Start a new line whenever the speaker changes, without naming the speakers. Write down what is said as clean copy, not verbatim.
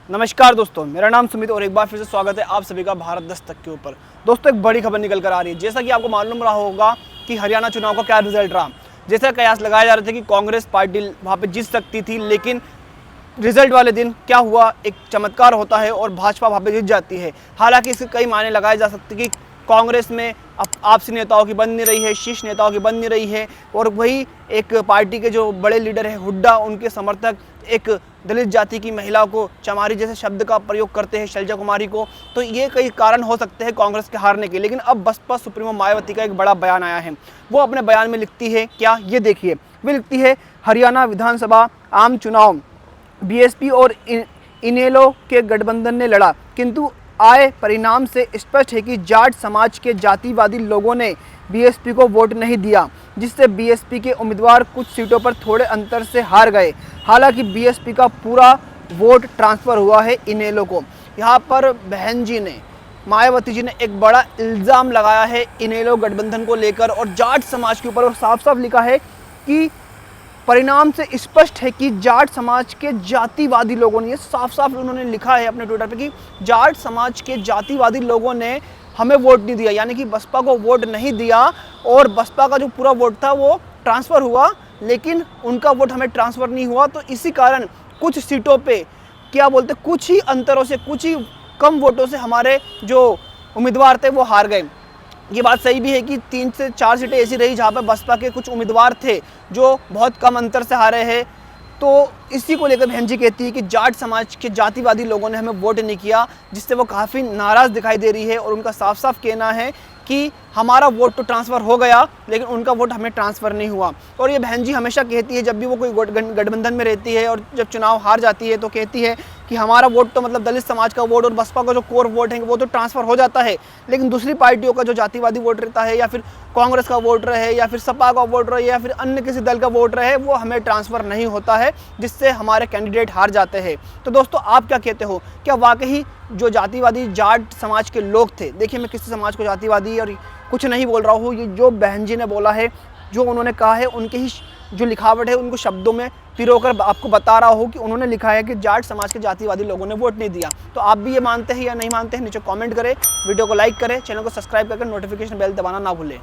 नमस्कार दोस्तों, मेरा नाम सुमित और एक बार फिर से स्वागत है आप सभी का भारत दस्तक के ऊपर। दोस्तों, एक बड़ी खबर निकल कर आ रही है। जैसा कि आपको मालूम रहा होगा कि हरियाणा चुनाव का क्या रिजल्ट रहा। जैसा कयास लगाए जा रहे थे कि कांग्रेस पार्टी वहाँ पे जीत सकती थी, लेकिन रिजल्ट वाले दिन क्या हुआ, एक चमत्कार होता है और भाजपा वहाँ पे जीत जाती है। हालांकि इसके कई मायने लगाए जा सकते कि कांग्रेस में आपसी नेताओं की बन नहीं रही है, शीर्ष नेताओं की बन नहीं रही है, और वही एक पार्टी के जो बड़े लीडर है हुड्डा, उनके समर्थक एक दलित जाति की महिला को चमारी जैसे शब्द का प्रयोग करते हैं, शैलजा कुमारी को। तो ये कई कारण हो सकते हैं कांग्रेस के हारने के। लेकिन अब बसपा सुप्रीमो मायावती का एक बड़ा बयान आया है। वो अपने बयान में लिखती है क्या, ये देखिए। वे लिखती है, हरियाणा विधानसभा आम चुनाव बीएसपी और इनेलो के गठबंधन ने लड़ा, किंतु आए परिणाम से स्पष्ट है कि जाट समाज के जातिवादी लोगों ने बीएसपी को वोट नहीं दिया, जिससे बीएसपी के उम्मीदवार कुछ सीटों पर थोड़े अंतर से हार गए। हालांकि बीएसपी का पूरा वोट ट्रांसफ़र हुआ है इनेलो को। यहाँ पर बहन जी ने, मायावती जी ने एक बड़ा इल्ज़ाम लगाया है इनेलो गठबंधन को लेकर और जाट समाज के ऊपर, और साफ साफ लिखा है कि परिणाम से स्पष्ट है कि जाट समाज के जातिवादी लोगों ने, ये साफ साफ उन्होंने लिखा है अपने ट्विटर पे कि जाट समाज के जातिवादी लोगों ने हमें वोट नहीं दिया, यानी कि बसपा को वोट नहीं दिया। और बसपा का जो पूरा वोट था वो ट्रांसफ़र हुआ, लेकिन उनका वोट हमें ट्रांसफ़र नहीं हुआ। तो इसी कारण कुछ सीटों पे क्या बोलते, कुछ ही अंतरों से, कुछ ही कम वोटों से हमारे जो उम्मीदवार थे वो हार गए। ये बात सही भी है कि 3 से 4 सीटें ऐसी रही जहाँ पर बसपा के कुछ उम्मीदवार थे जो बहुत कम अंतर से हारे हैं। तो इसी को लेकर बहन जी कहती है कि जाट समाज के जातिवादी लोगों ने हमें वोट नहीं किया, जिससे वो काफ़ी नाराज़ दिखाई दे रही है। और उनका साफ साफ कहना है कि हमारा वोट तो ट्रांसफ़र हो गया, लेकिन उनका वोट हमें ट्रांसफ़र नहीं हुआ। और ये बहन जी हमेशा कहती है, जब भी वो कोई गठबंधन में रहती है और जब चुनाव हार जाती है तो कहती है कि हमारा वोट तो मतलब दलित समाज का वोट और बसपा का जो कोर वोट है वो तो ट्रांसफ़र हो जाता है, लेकिन दूसरी पार्टियों का जो जातिवादी वोट रहता है, या फिर कांग्रेस का वोट रहे, या फिर सपा का वोट रहे, या फिर अन्य किसी दल का वोट रहे, वो हमें ट्रांसफ़र नहीं होता है, जिससे हमारे कैंडिडेट हार जाते हैं। तो दोस्तों, आप क्या कहते हो? क्या वाकई जो जातिवादी जाट समाज के लोग थे, देखिए मैं किसी समाज को जातिवादी और कुछ नहीं बोल रहा हूँ, ये जो बहन जी ने बोला है, जो उन्होंने कहा है, उनके ही जो लिखावट है उनको शब्दों में पिरोकर आपको बता रहा हूँ कि उन्होंने लिखा है कि जाट समाज के जातिवादी लोगों ने वोट नहीं दिया। तो आप भी ये मानते हैं या नहीं मानते हैं, नीचे कमेंट करें, वीडियो को लाइक करें, चैनल को सब्सक्राइब करके नोटिफिकेशन बेल दबाना ना भूलें।